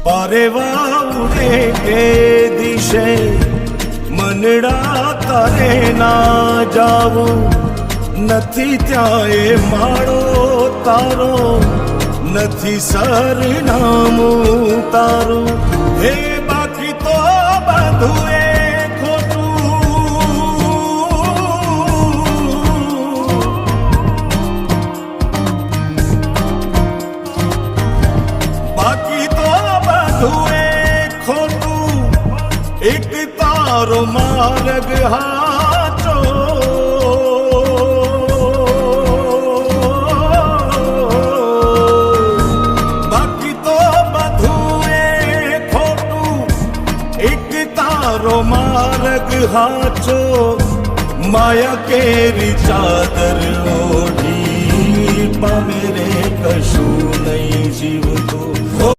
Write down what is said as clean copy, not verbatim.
પારેવા ઉડે એ દિશે મનડા તારે ના જાવું નથી ત્યાં એ માળો તારો નથી સરનામું તારું હે બાકી તો બધું એ एक तारो मार्ग हाचो बाकी तो बधुए खोटू एक तारो मार्ग हाचो माया केरी चादर ओढ़ी पामे रे कशू नहीं जीवतो।